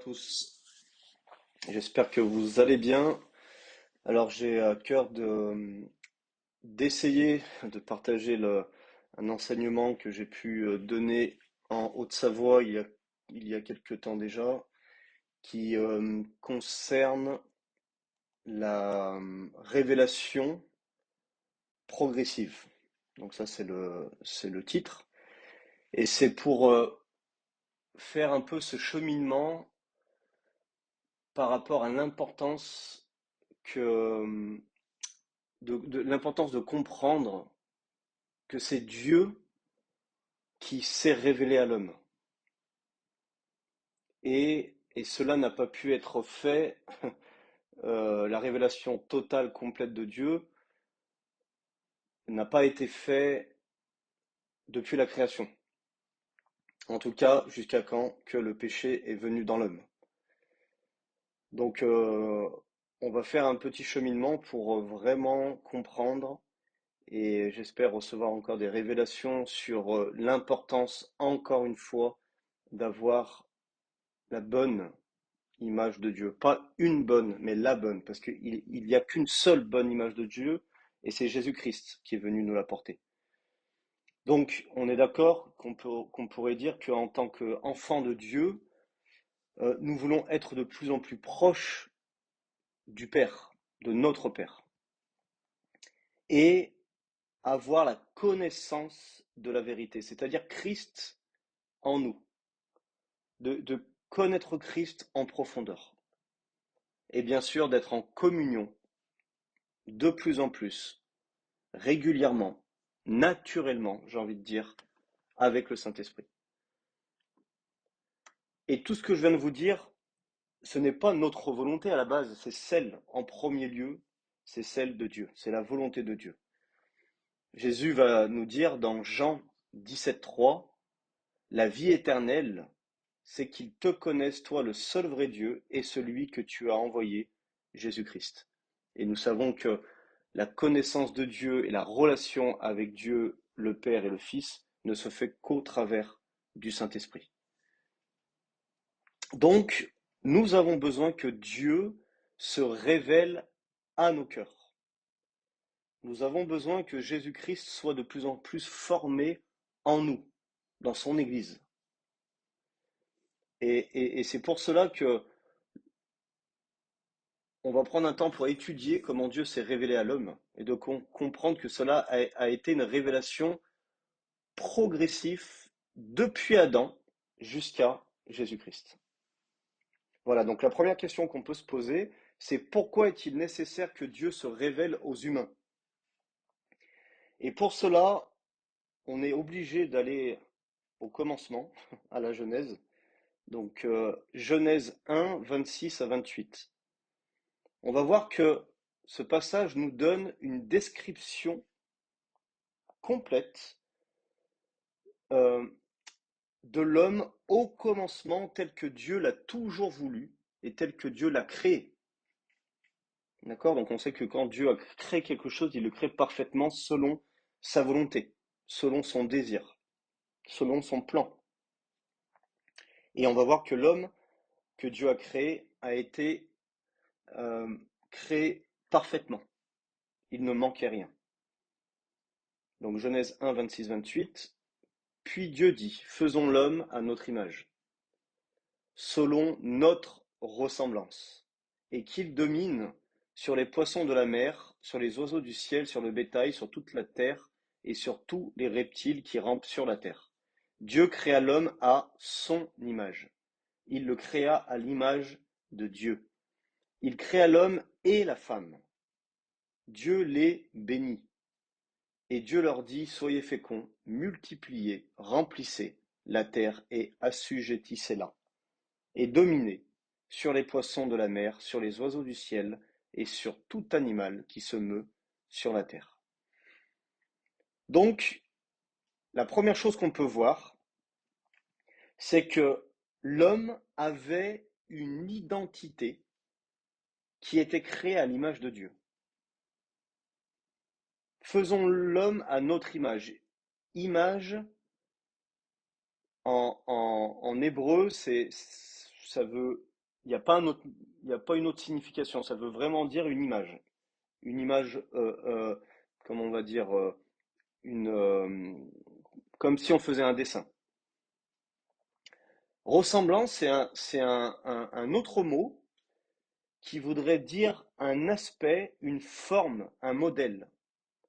tous. J'espère que vous allez bien. Alors j'ai à cœur d'essayer de partager un enseignement que j'ai pu donner en Haute-Savoie il y a quelque temps déjà, qui concerne la révélation progressive. Donc ça c'est le titre. Et c'est pour faire un peu ce cheminement par rapport à l'importance que de l'importance de comprendre que c'est Dieu qui s'est révélé à l'homme. Et cela n'a pas pu être fait, la révélation totale, complète de Dieu n'a pas été fait depuis la création. En tout cas, jusqu'à quand que le péché est venu dans l'homme. Donc, on va faire un petit cheminement pour vraiment comprendre et j'espère recevoir encore des révélations sur l'importance, encore une fois, d'avoir la bonne image de Dieu. Pas une bonne, mais la bonne, parce qu'il n'y a qu'une seule bonne image de Dieu, et c'est Jésus-Christ qui est venu nous l'apporter. Donc, on est d'accord qu'on pourrait dire qu'en tant qu'enfant de Dieu, nous voulons être de plus en plus proches du Père, de notre Père, et avoir la connaissance de la vérité, c'est-à-dire Christ en nous, de connaître Christ en profondeur, et bien sûr d'être en communion de plus en plus régulièrement, naturellement, j'ai envie de dire, avec le Saint-Esprit. Et tout ce que je viens de vous dire, ce n'est pas notre volonté à la base, c'est celle, en premier lieu, c'est celle de Dieu, c'est la volonté de Dieu. Jésus va nous dire dans Jean 17,3, la vie éternelle, c'est qu'ils te connaissent, toi, le seul vrai Dieu, et celui que tu as envoyé, Jésus-Christ. Et nous savons que la connaissance de Dieu et la relation avec Dieu, le Père et le Fils, ne se fait qu'au travers du Saint-Esprit. Donc, nous avons besoin que Dieu se révèle à nos cœurs. Nous avons besoin que Jésus-Christ soit de plus en plus formé en nous, dans son Église. Et c'est pour cela que on va prendre un temps pour étudier comment Dieu s'est révélé à l'homme et de comprendre que cela a été une révélation progressive depuis Adam jusqu'à Jésus-Christ. Voilà, donc la première question qu'on peut se poser, c'est pourquoi est-il nécessaire que Dieu se révèle aux humains? Et pour cela, on est obligé d'aller au commencement, à la Genèse. Donc Genèse 1, 26 à 28. On va voir que ce passage nous donne une description complète euh, de l'homme au commencement tel que Dieu l'a toujours voulu et tel que Dieu l'a créé. D'accord? Donc on sait que quand Dieu a créé quelque chose, il le crée parfaitement selon sa volonté, selon son désir, selon son plan. Et on va voir que l'homme que Dieu a créé a été euh, créé parfaitement. Il ne manquait rien. Donc Genèse 1, 26, 28. Puis Dieu dit, faisons l'homme à notre image, selon notre ressemblance, et qu'il domine sur les poissons de la mer, sur les oiseaux du ciel, sur le bétail, sur toute la terre, et sur tous les reptiles qui rampent sur la terre. Dieu créa l'homme à son image. Il le créa à l'image de Dieu. Il créa l'homme et la femme. Dieu les bénit. Et Dieu leur dit, soyez féconds, multipliez, remplissez la terre et assujettissez-la, et dominez sur les poissons de la mer, sur les oiseaux du ciel, et sur tout animal qui se meut sur la terre. Donc, la première chose qu'on peut voir, c'est que l'homme avait une identité qui était créée à l'image de Dieu. Faisons l'homme à notre image. Image, en hébreu, ça veut Il n'y a pas un autre, il y a pas une autre signification. Ça veut vraiment dire une image. Une image, comment on va dire, une, comme si on faisait un dessin. Ressemblance, un autre mot qui voudrait dire un aspect, une forme, un modèle,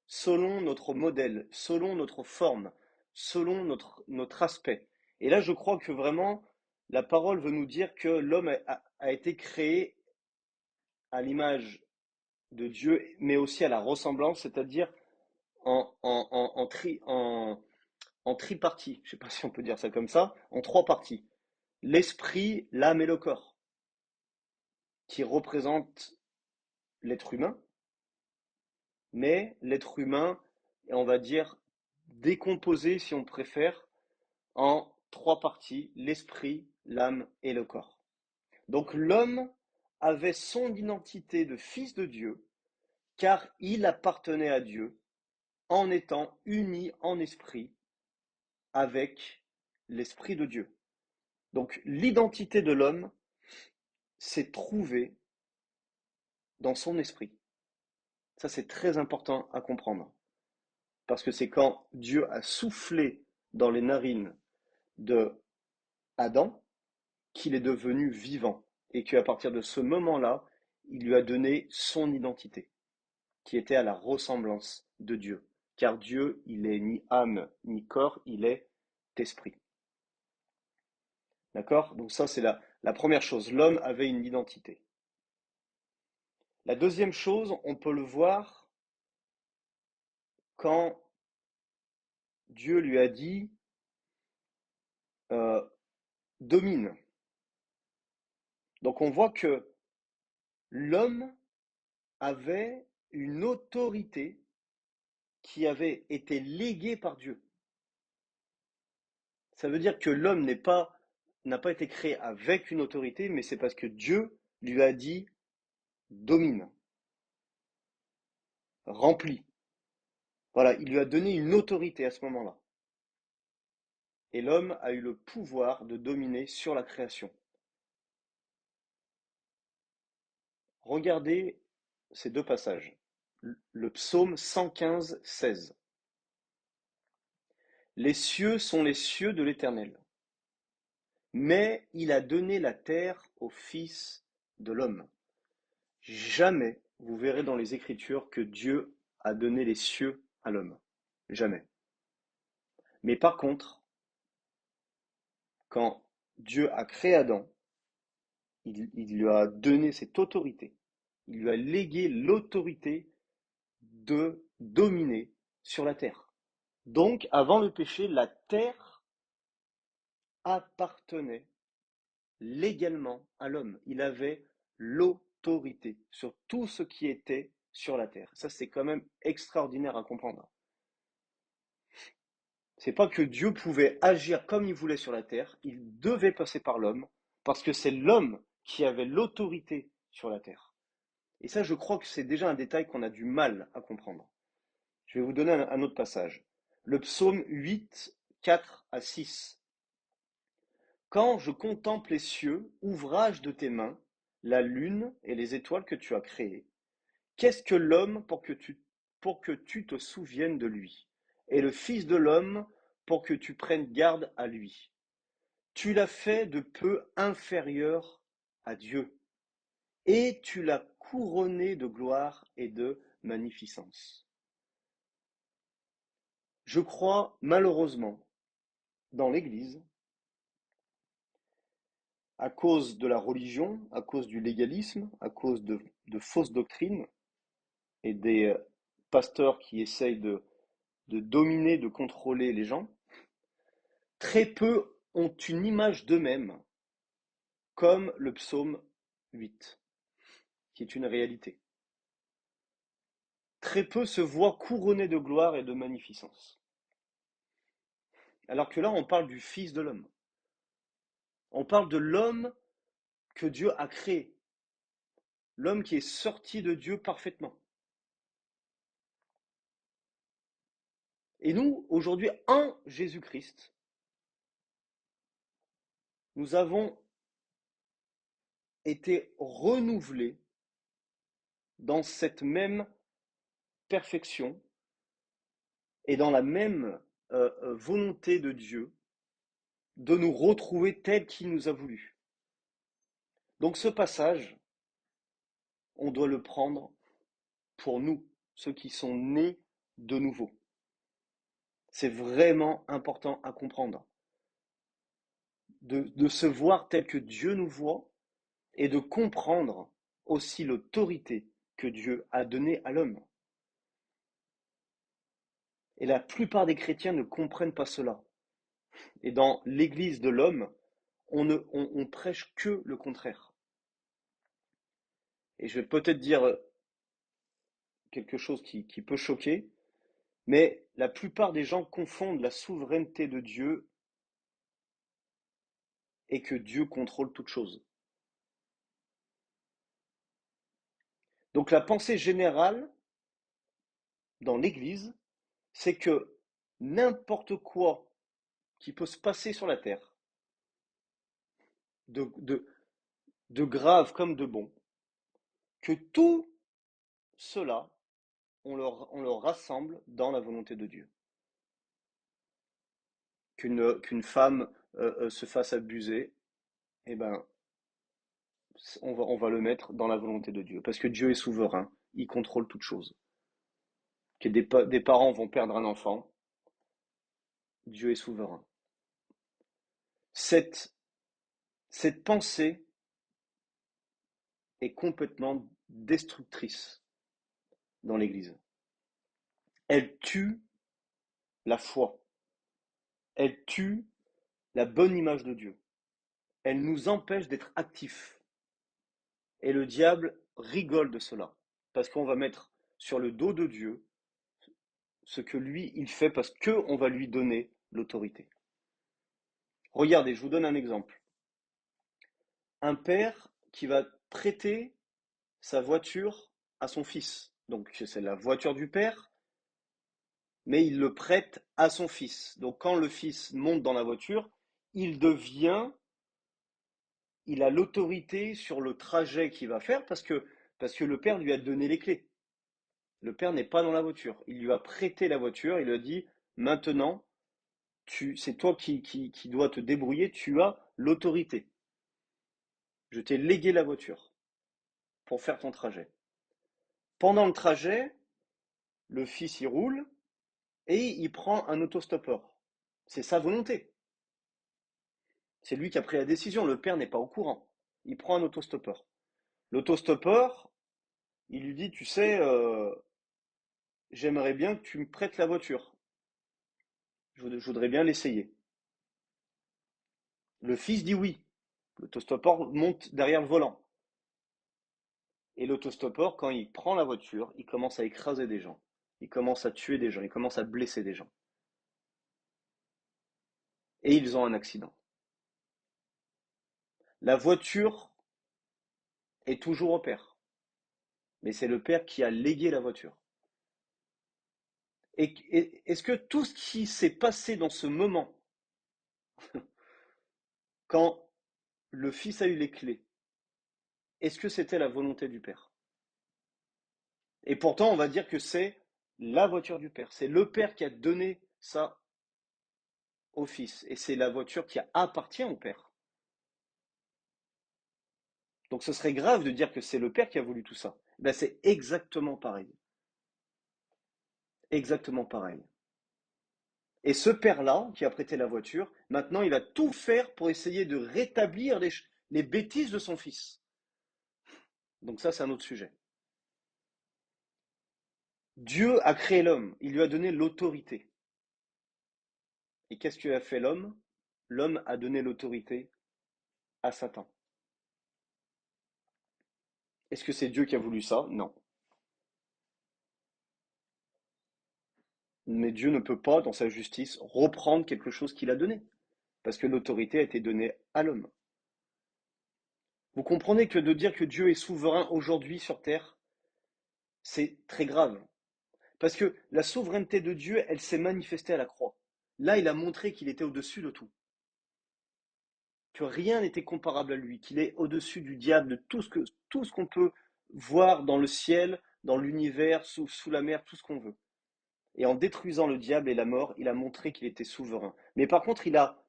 selon notre modèle, selon notre forme, selon notre aspect. Et là, je crois que vraiment, la parole veut nous dire que l'homme a été créé à l'image de Dieu, mais aussi à la ressemblance, c'est-à-dire en tripartie, je ne sais pas si on peut dire ça comme ça, en trois parties. L'esprit, l'âme et le corps, qui représentent l'être humain, mais l'être humain est, on va dire, décomposé, si on préfère, en trois parties, l'esprit, l'âme et le corps. Donc l'homme avait son identité de fils de Dieu, car il appartenait à Dieu en étant uni en esprit avec l'esprit de Dieu. Donc l'identité de l'homme s'est trouvée dans son esprit. Ça, c'est très important à comprendre. Parce que c'est quand Dieu a soufflé dans les narines de Adam qu'il est devenu vivant. Et qu'à partir de ce moment-là, il lui a donné son identité, qui était à la ressemblance de Dieu. Car Dieu, il est ni âme ni corps, il est esprit. D'accord? Donc ça, c'est la première chose. L'homme avait une identité. La deuxième chose, on peut le voir quand Dieu lui a dit euh, domine. Donc on voit que l'homme avait une autorité qui avait été léguée par Dieu. Ça veut dire que l'homme n'a pas été créé avec une autorité, mais c'est parce que Dieu lui a dit domine, remplis. Voilà, il lui a donné une autorité à ce moment-là. Et l'homme a eu le pouvoir de dominer sur la création. Regardez ces deux passages. Le psaume 115, 16. Les cieux sont les cieux de l'Éternel, mais il a donné la terre au Fils de l'homme. Jamais vous verrez dans les Écritures que Dieu a donné les cieux à l'homme. Jamais. Mais par contre, quand Dieu a créé Adam, il lui a donné cette autorité. Il lui a légué l'autorité de dominer sur la terre. Donc, avant le péché, la terre appartenait légalement à l'homme. Il avait l'autorité sur tout ce qui était sur la terre. Ça, c'est quand même extraordinaire à comprendre. C'est pas que Dieu pouvait agir comme il voulait sur la terre, il devait passer par l'homme, parce que c'est l'homme qui avait l'autorité sur la terre. Et ça, je crois que c'est déjà un détail qu'on a du mal à comprendre. Je vais vous donner un autre passage. Le psaume 8, 4 à 6. Quand je contemple les cieux, ouvrage de tes mains, la lune et les étoiles que tu as créées, qu'est-ce que l'homme pour que tu te souviennes de lui, et le Fils de l'homme pour que tu prennes garde à lui? Tu l'as fait de peu inférieur à Dieu, et tu l'as couronné de gloire et de magnificence. Je crois malheureusement dans l'Église, à cause de la religion, à cause du légalisme, à cause de fausses doctrines et des pasteurs qui essayent de dominer, de contrôler les gens, très peu ont une image d'eux-mêmes, comme le psaume 8, qui est une réalité. Très peu se voient couronnés de gloire et de magnificence. Alors que là, on parle du Fils de l'homme. On parle de l'homme que Dieu a créé, l'homme qui est sorti de Dieu parfaitement. Et nous, aujourd'hui, en Jésus-Christ, nous avons été renouvelé dans cette même perfection et dans la même volonté de Dieu de nous retrouver tel qu'il nous a voulu. Donc ce passage, on doit le prendre pour nous, ceux qui sont nés de nouveau. C'est vraiment important à comprendre. De se voir tel que Dieu nous voit et de comprendre aussi l'autorité que Dieu a donnée à l'homme. Et la plupart des chrétiens ne comprennent pas cela. Et dans l'église de l'homme, on prêche que le contraire. Et je vais peut-être dire quelque chose qui peut choquer, mais la plupart des gens confondent la souveraineté de Dieu et que Dieu contrôle toute chose. Donc la pensée générale dans l'Église, c'est que n'importe quoi qui peut se passer sur la terre, de, de, de grave comme de bon, que tout cela, on le rassemble dans la volonté de Dieu. Qu'une femme se fasse abuser, eh ben, on va le mettre dans la volonté de Dieu. Parce que Dieu est souverain, il contrôle toutes choses. Que des parents vont perdre un enfant, Dieu est souverain. Cette, cette pensée est complètement destructrice dans l'Église. Elle tue la foi. Elle tue la bonne image de Dieu. Elle nous empêche d'être actifs. Et le diable rigole de cela. Parce qu'on va mettre sur le dos de Dieu ce que lui, il fait parce qu'on va lui donner l'autorité. Regardez, je vous donne un exemple. Un père qui va prêter sa voiture à son fils. Donc c'est la voiture du père, mais il le prête à son fils. Donc quand le fils monte dans la voiture, il devient, il a l'autorité sur le trajet qu'il va faire parce que le père lui a donné les clés. Le père n'est pas dans la voiture. Il lui a prêté la voiture, il lui a dit maintenant, c'est toi qui dois te débrouiller, tu as l'autorité. Je t'ai légué la voiture pour faire ton trajet. Pendant le trajet, le fils y roule et il prend un autostoppeur. C'est sa volonté. C'est lui qui a pris la décision. Le père n'est pas au courant. Il prend un autostoppeur. L'autostoppeur, il lui dit, tu sais, j'aimerais bien que tu me prêtes la voiture. Je voudrais bien l'essayer. Le fils dit oui. L'autostoppeur monte derrière le volant. Et l'autostoppeur, quand il prend la voiture, il commence à écraser des gens. Il commence à tuer des gens. Il commence à blesser des gens. Et ils ont un accident. La voiture est toujours au père. Mais c'est le père qui a légué la voiture. Et est-ce que tout ce qui s'est passé dans ce moment, quand le fils a eu les clés, est-ce que c'était la volonté du père? Et pourtant, on va dire que c'est la voiture du père. C'est le père qui a donné ça au fils. Et c'est la voiture qui appartient au père. Donc ce serait grave de dire que c'est le père qui a voulu tout ça. Ben, c'est exactement pareil. Exactement pareil. Et ce père-là, qui a prêté la voiture, maintenant il va tout faire pour essayer de rétablir les bêtises de son fils. Donc ça, c'est un autre sujet. Dieu a créé l'homme, il lui a donné l'autorité. Et qu'est-ce que a fait l'homme? L'homme a donné l'autorité à Satan. Est-ce que c'est Dieu qui a voulu ça? Non. Mais Dieu ne peut pas, dans sa justice, reprendre quelque chose qu'il a donné, parce que l'autorité a été donnée à l'homme. Vous comprenez que de dire que Dieu est souverain aujourd'hui sur terre, c'est très grave. Parce que la souveraineté de Dieu, elle s'est manifestée à la croix. Là, il a montré qu'il était au-dessus de tout. que rien n'était comparable à lui, qu'il est au-dessus du diable, de tout ce qu'on peut voir dans le ciel, dans l'univers, sous la mer, tout ce qu'on veut. Et en détruisant le diable et la mort, il a montré qu'il était souverain. Mais par contre, il a,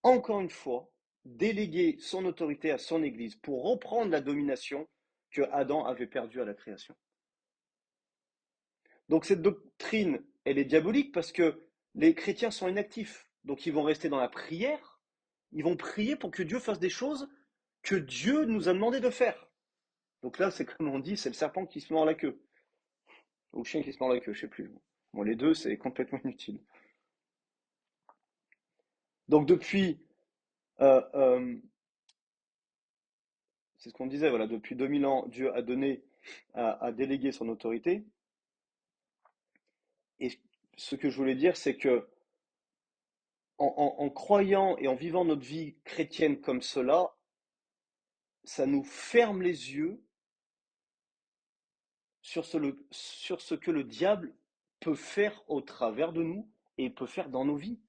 encore une fois, délégué son autorité à son Église pour reprendre la domination que Adam avait perdue à la création. Donc cette doctrine, elle est diabolique parce que les chrétiens sont inactifs. Donc ils vont rester dans la prière, ils vont prier pour que Dieu fasse des choses que Dieu nous a demandé de faire. Donc là, c'est comme on dit, c'est le serpent qui se mord la queue. Ou le chien qui se mord la queue, je sais plus. Bon, les deux, c'est complètement inutile. Donc depuis, euh, euh, c'est ce qu'on disait, voilà, depuis 2000 ans, Dieu a donné, a délégué son autorité. Et ce que je voulais dire, c'est que en croyant et en vivant notre vie chrétienne comme cela, ça nous ferme les yeux sur ce que le diable peut faire au travers de nous et peut faire dans nos vies.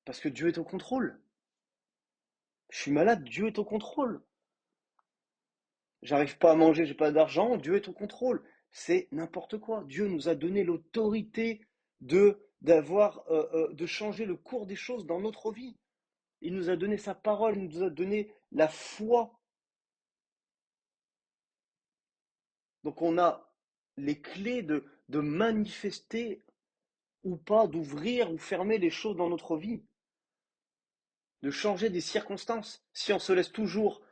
Parce que Dieu est au contrôle. Je suis malade, Dieu est au contrôle. J'arrive pas à manger, j'ai pas d'argent, Dieu est au contrôle. C'est n'importe quoi. Dieu nous a donné l'autorité de changer le cours des choses dans notre vie. Il nous a donné sa parole, il nous a donné la foi. Donc on a les clés de manifester ou pas, d'ouvrir ou fermer les choses dans notre vie, de changer des circonstances. Si on se laisse toujours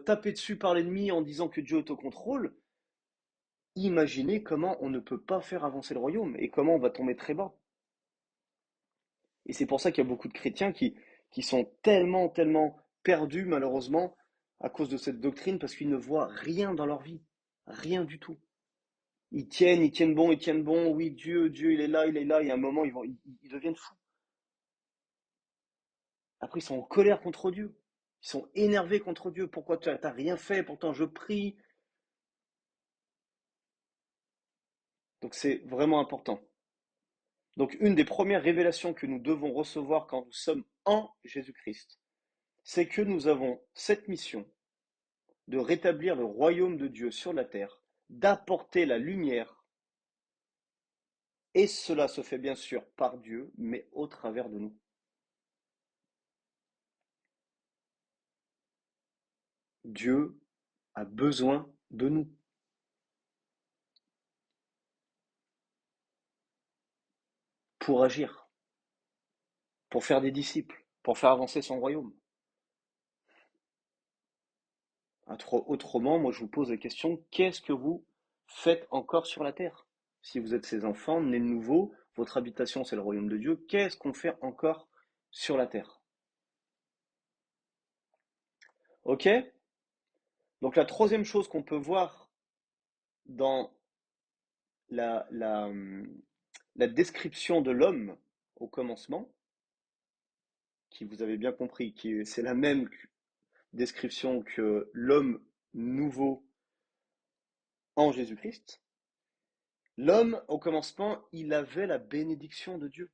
taper dessus par l'ennemi en disant que Dieu est au contrôle, imaginez comment on ne peut pas faire avancer le royaume et comment on va tomber très bas. Et c'est pour ça qu'il y a beaucoup de chrétiens qui sont tellement, tellement perdus, malheureusement, à cause de cette doctrine, parce qu'ils ne voient rien dans leur vie. Rien du tout. Ils tiennent bon, ils tiennent bon. Oui, Dieu, il est là, il est là. Et à un moment, ils deviennent fous. Après, ils sont en colère contre Dieu. Ils sont énervés contre Dieu. Pourquoi tu n'as rien fait? Pourtant, je prie. Donc, c'est vraiment important. Donc, une des premières révélations que nous devons recevoir quand nous sommes en Jésus-Christ, c'est que nous avons cette mission de rétablir le royaume de Dieu sur la terre, d'apporter la lumière, et cela se fait bien sûr par Dieu, mais au travers de nous. Dieu a besoin de nous pour agir, pour faire des disciples, pour faire avancer son royaume. Autrement, moi je vous pose la question, qu'est-ce que vous faites encore sur la terre? Si vous êtes ses enfants, nés de nouveau, votre habitation c'est le royaume de Dieu, qu'est-ce qu'on fait encore sur la terre? Ok? Donc la troisième chose qu'on peut voir dans la, la, la description de l'homme au commencement, qui vous avez bien compris, qui c'est la même description que l'homme nouveau en Jésus-Christ, l'homme au commencement, il avait la bénédiction de Dieu.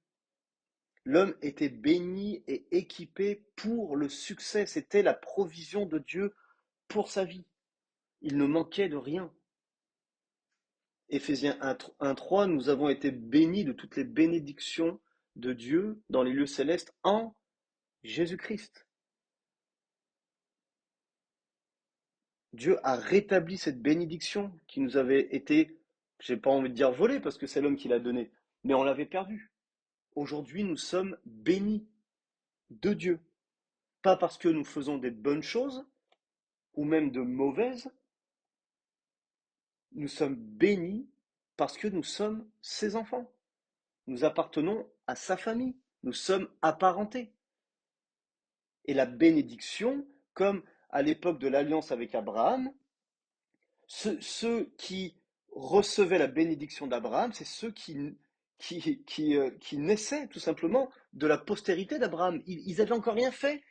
L'homme était béni et équipé pour le succès. C'était la provision de Dieu pour sa vie. Il ne manquait de rien. Éphésiens 1:3, nous avons été bénis de toutes les bénédictions de Dieu dans les lieux célestes en Jésus-Christ. Dieu a rétabli cette bénédiction qui nous avait été, j'ai pas envie de dire volée parce que c'est l'homme qui l'a donnée, mais on l'avait perdue. Aujourd'hui, nous sommes bénis de Dieu. Pas parce que nous faisons des bonnes choses ou même de mauvaises, nous sommes bénis parce que nous sommes ses enfants. Nous appartenons à sa famille. Nous sommes apparentés. Et la bénédiction, comme à l'époque de l'alliance avec Abraham, ceux qui recevaient la bénédiction d'Abraham, c'est ceux qui naissaient tout simplement de la postérité d'Abraham. Ils n'avaient encore rien fait.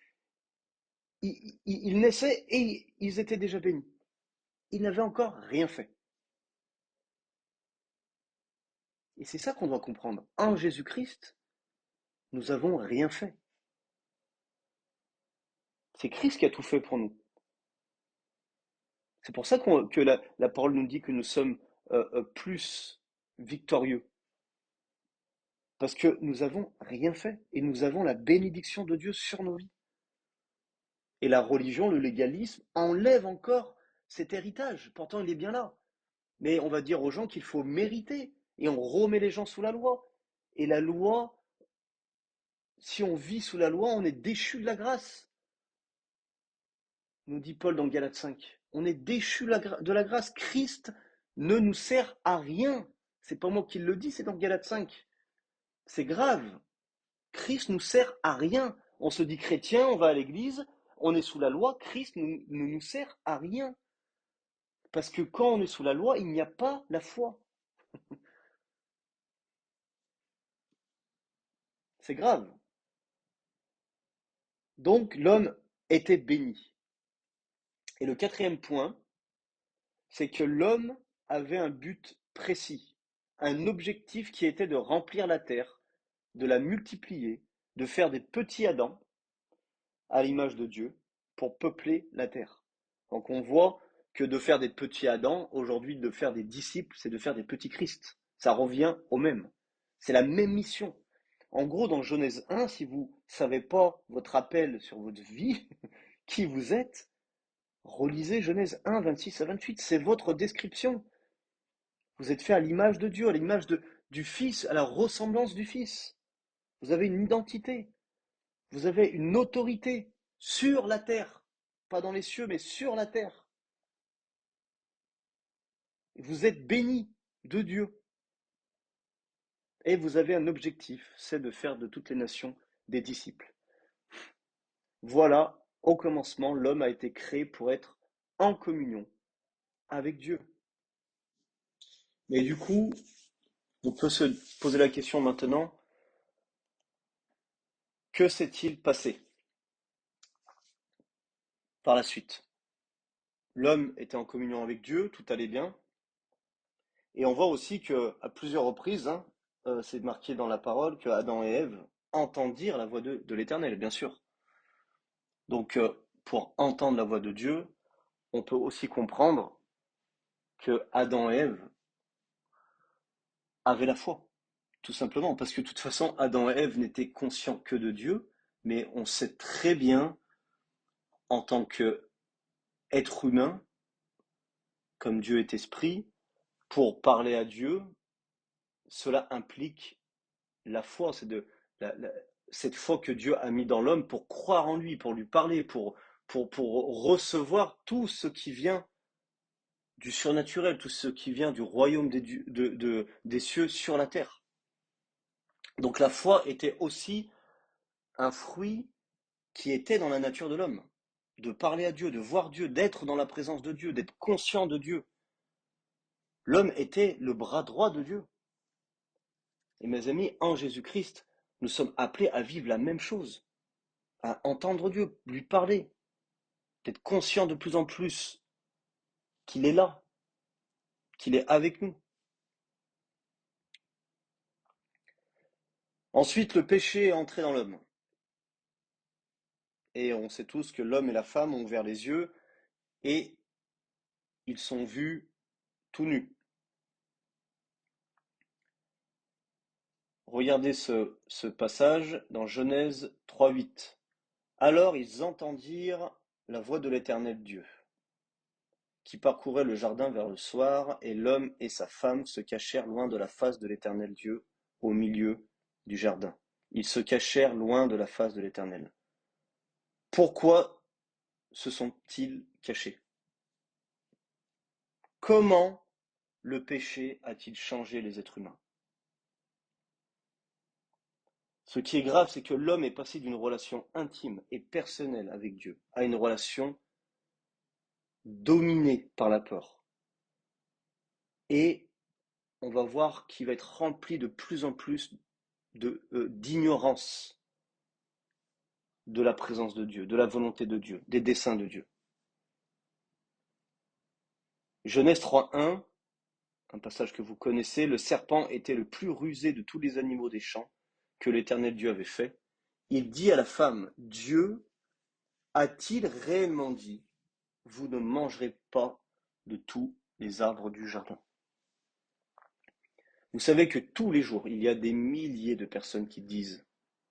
Ils naissaient et ils étaient déjà bénis. Ils n'avaient encore rien fait. Et c'est ça qu'on doit comprendre. En Jésus-Christ, nous avons rien fait. C'est Christ qui a tout fait pour nous. C'est pour ça que la parole nous dit que nous sommes plus victorieux. Parce que nous n'avons rien fait et nous avons la bénédiction de Dieu sur nos vies. Et la religion, le légalisme, enlève encore cet héritage. Pourtant, il est bien là. Mais on va dire aux gens qu'il faut mériter. Et on remet les gens sous la loi. Et la loi, si on vit sous la loi, on est déchu de la grâce. Nous dit Paul dans Galates 5. On est déchu de la grâce. Christ ne nous sert à rien. C'est pas moi qui le dis, c'est dans Galates 5. C'est grave. Christ nous sert à rien. On se dit chrétien, on va à l'église, on est sous la loi. Christ ne nous sert à rien. Parce que quand on est sous la loi, il n'y a pas la foi. C'est grave. Donc l'homme était béni. Et le quatrième point, c'est que l'homme avait un but précis, un objectif qui était de remplir la terre, de la multiplier, de faire des petits Adams à l'image de Dieu pour peupler la terre. Donc on voit que de faire des petits Adams, aujourd'hui de faire des disciples, c'est de faire des petits Christ. Ça revient au même. C'est la même mission. En gros, dans Genèse 1, si vous ne savez pas votre appel sur votre vie, qui vous êtes, relisez Genèse 1, 26 à 28. C'est votre description. Vous êtes fait à l'image de Dieu, à l'image du Fils, à la ressemblance du Fils. Vous avez une identité. Vous avez une autorité sur la terre. Pas dans les cieux, mais sur la terre. Vous êtes bénis de Dieu. Et vous avez un objectif, c'est de faire de toutes les nations des disciples. Voilà, au commencement, l'homme a été créé pour être en communion avec Dieu. Mais du coup, on peut se poser la question maintenant, que s'est-il passé par la suite? L'homme était en communion avec Dieu, tout allait bien. Et on voit aussi que à plusieurs reprises, c'est marqué dans la parole que Adam et Ève entendirent la voix de l'Éternel, bien sûr. Donc, pour entendre la voix de Dieu, on peut aussi comprendre que Adam et Ève avaient la foi, tout simplement, parce que de toute façon, Adam et Ève n'étaient conscients que de Dieu, mais on sait très bien, en tant qu'être humain, comme Dieu est esprit, pour parler à Dieu, cela implique la foi, c'est cette foi que Dieu a mis dans l'homme pour croire en lui, pour lui parler, pour recevoir tout ce qui vient du surnaturel, tout ce qui vient du royaume des cieux sur la terre. Donc la foi était aussi un fruit qui était dans la nature de l'homme, de parler à Dieu, de voir Dieu, d'être dans la présence de Dieu, d'être conscient de Dieu. L'homme était le bras droit de Dieu. Et mes amis, en Jésus-Christ, nous sommes appelés à vivre la même chose, à entendre Dieu, lui parler, d'être conscient de plus en plus qu'il est là, qu'il est avec nous. Ensuite, le péché est entré dans l'homme. Et on sait tous que l'homme et la femme ont ouvert les yeux et ils sont vus tout nus. Regardez ce passage dans Genèse 3:8. Alors ils entendirent la voix de l'Éternel Dieu, qui parcourait le jardin vers le soir, et l'homme et sa femme se cachèrent loin de la face de l'Éternel Dieu, au milieu du jardin. Ils se cachèrent loin de la face de l'Éternel. Pourquoi se sont-ils cachés? Comment le péché a-t-il changé les êtres humains? Ce qui est grave, c'est que l'homme est passé d'une relation intime et personnelle avec Dieu à une relation dominée par la peur. Et on va voir qu'il va être rempli de plus en plus d'ignorance de la présence de Dieu, de la volonté de Dieu, des desseins de Dieu. Genèse 3:1, un passage que vous connaissez, le serpent était le plus rusé de tous les animaux des champs que l'Éternel Dieu avait fait. Il dit à la femme, Dieu a-t-il réellement dit, vous ne mangerez pas de tous les arbres du jardin? Vous savez que tous les jours, il y a des milliers de personnes qui disent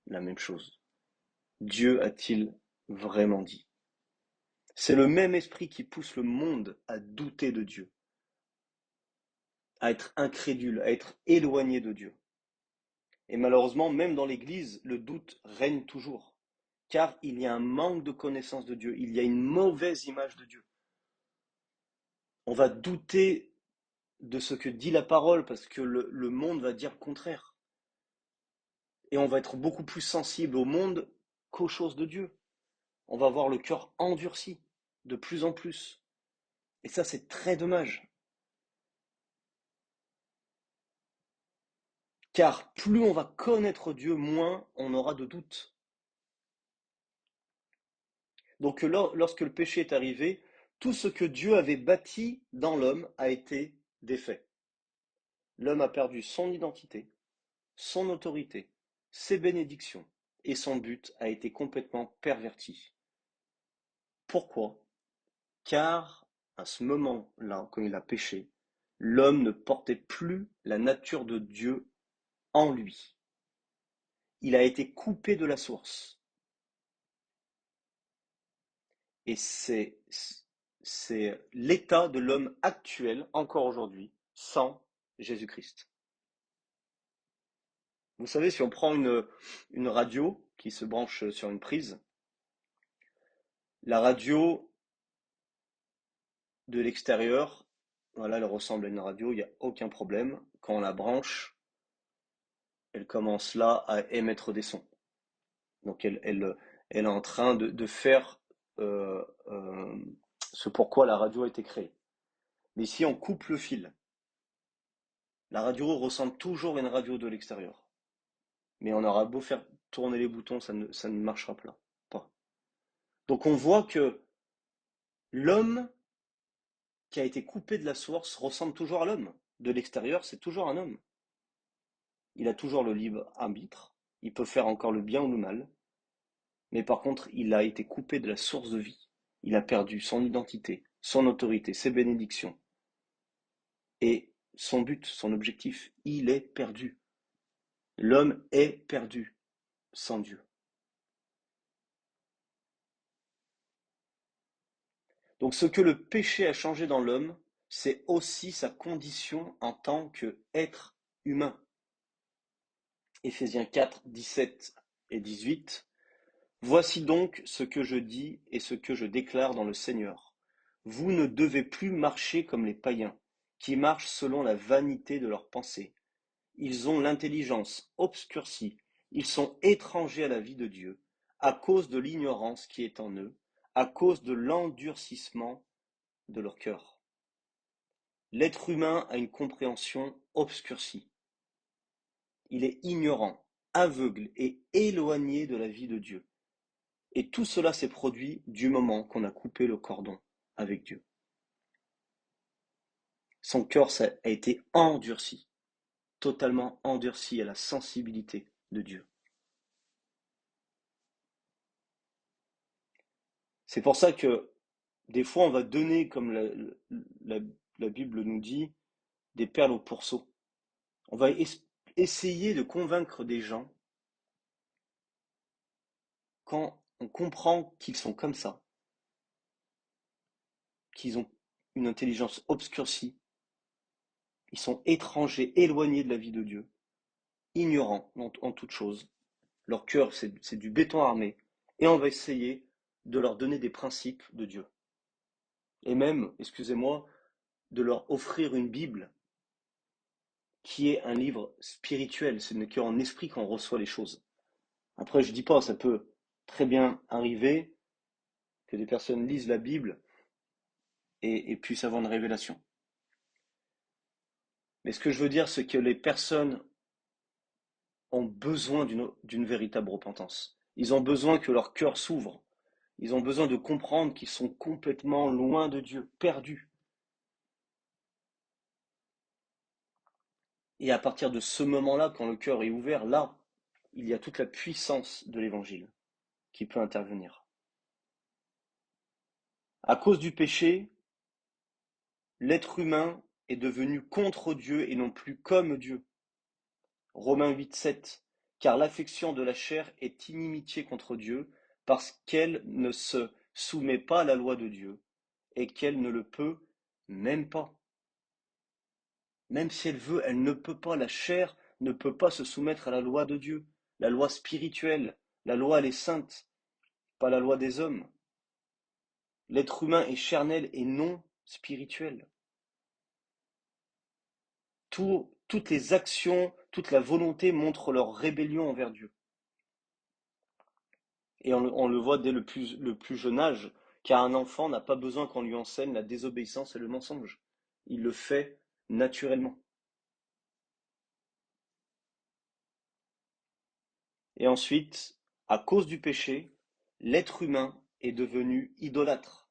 la même chose. Dieu a-t-il vraiment dit? C'est le même esprit qui pousse le monde à douter de Dieu, à être incrédule, à être éloigné de Dieu. Et malheureusement, même dans l'Église, le doute règne toujours, car il y a un manque de connaissance de Dieu, il y a une mauvaise image de Dieu. On va douter de ce que dit la parole parce que le monde va dire le contraire. Et on va être beaucoup plus sensible au monde qu'aux choses de Dieu. On va avoir le cœur endurci de plus en plus. Et ça, c'est très dommage. Car plus on va connaître Dieu, moins on aura de doutes. Donc lorsque le péché est arrivé, tout ce que Dieu avait bâti dans l'homme a été défait. L'homme a perdu son identité, son autorité, ses bénédictions, et son but a été complètement perverti. Pourquoi? Car à ce moment-là, quand il a péché, l'homme ne portait plus la nature de Dieu en lui. Il a été coupé de la source. Et c'est l'état de l'homme actuel, encore aujourd'hui, sans Jésus-Christ. Vous savez, si on prend une radio qui se branche sur une prise, la radio de l'extérieur, voilà, elle ressemble à une radio, il n'y a aucun problème. Quand on la branche, elle commence là à émettre des sons. Donc elle est en train de faire euh, euh, ce pourquoi la radio a été créée. Mais si on coupe le fil, la radio ressemble toujours à une radio de l'extérieur. Mais on aura beau faire tourner les boutons, ça ne marchera pas. Donc on voit que l'homme qui a été coupé de la source ressemble toujours à l'homme. De l'extérieur, c'est toujours un homme. Il a toujours le libre arbitre, il peut faire encore le bien ou le mal, mais par contre, il a été coupé de la source de vie. Il a perdu son identité, son autorité, ses bénédictions. Et son but, son objectif, il est perdu. L'homme est perdu sans Dieu. Donc ce que le péché a changé dans l'homme, c'est aussi sa condition en tant qu'être humain. Éphésiens 4, 17 et 18. Voici donc ce que je dis et ce que je déclare dans le Seigneur. Vous ne devez plus marcher comme les païens, qui marchent selon la vanité de leurs pensées. Ils ont l'intelligence obscurcie, ils sont étrangers à la vie de Dieu, à cause de l'ignorance qui est en eux, à cause de l'endurcissement de leur cœur. L'être humain a une compréhension obscurcie. Il est ignorant, aveugle et éloigné de la vie de Dieu. Et tout cela s'est produit du moment qu'on a coupé le cordon avec Dieu. Son cœur a été endurci, totalement endurci à la sensibilité de Dieu. C'est pour ça que des fois on va donner, comme la, la Bible nous dit, des perles au pourceau. On va essayer de convaincre des gens quand on comprend qu'ils sont comme ça, qu'ils ont une intelligence obscurcie, ils sont étrangers, éloignés de la vie de Dieu, ignorants en toute chose. Leur cœur, c'est du béton armé. Et on va essayer de leur donner des principes de Dieu. Et même, excusez-moi, de leur offrir une Bible qui est un livre spirituel. Ce n'est qu'en esprit qu'on reçoit les choses. Après, je dis pas, ça peut très bien arriver que des personnes lisent la Bible et puissent avoir une révélation. Mais ce que je veux dire, c'est que les personnes ont besoin d'une véritable repentance. Ils ont besoin que leur cœur s'ouvre. Ils ont besoin de comprendre qu'ils sont complètement loin de Dieu, perdus. Et à partir de ce moment-là, quand le cœur est ouvert, là, il y a toute la puissance de l'évangile qui peut intervenir. À cause du péché, l'être humain est devenu contre Dieu et non plus comme Dieu. Romains 8, 7. Car l'affection de la chair est inimitié contre Dieu, parce qu'elle ne se soumet pas à la loi de Dieu, et qu'elle ne le peut même pas. Même si elle veut, elle ne peut pas. La chair ne peut pas se soumettre à la loi de Dieu, la loi spirituelle. La loi, elle est sainte, pas la loi des hommes. L'être humain est charnel et non spirituel. Toutes les actions, toute la volonté montrent leur rébellion envers Dieu. Et on le voit dès le plus jeune âge, car un enfant n'a pas besoin qu'on lui enseigne la désobéissance et le mensonge. Il le fait naturellement. Et ensuite, à cause du péché, l'être humain est devenu idolâtre.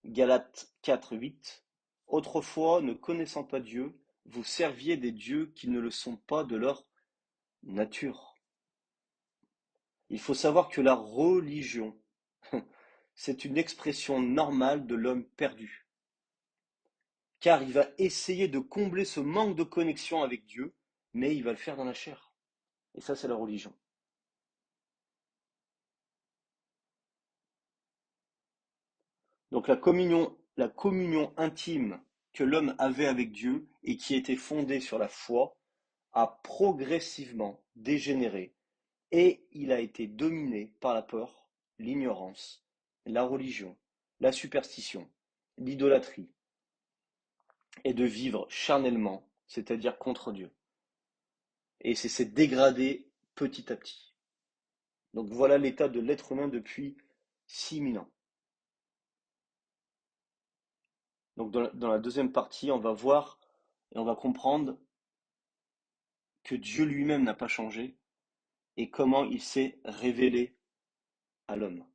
Galates 4, 8. Autrefois, ne connaissant pas Dieu, vous serviez des dieux qui ne le sont pas de leur nature. Il faut savoir que la religion, c'est une expression normale de l'homme perdu, car il va essayer de combler ce manque de connexion avec Dieu, mais il va le faire dans la chair. Et ça, c'est la religion. Donc la communion intime que l'homme avait avec Dieu et qui était fondée sur la foi a progressivement dégénéré et il a été dominé par la peur, l'ignorance, la religion, la superstition, l'idolâtrie et de vivre charnellement, c'est-à-dire contre Dieu. Et c'est s'est dégradé petit à petit. Donc voilà l'état de l'être humain depuis 6000 ans. Donc dans la deuxième partie, on va voir et on va comprendre que Dieu lui-même n'a pas changé et comment il s'est révélé à l'homme.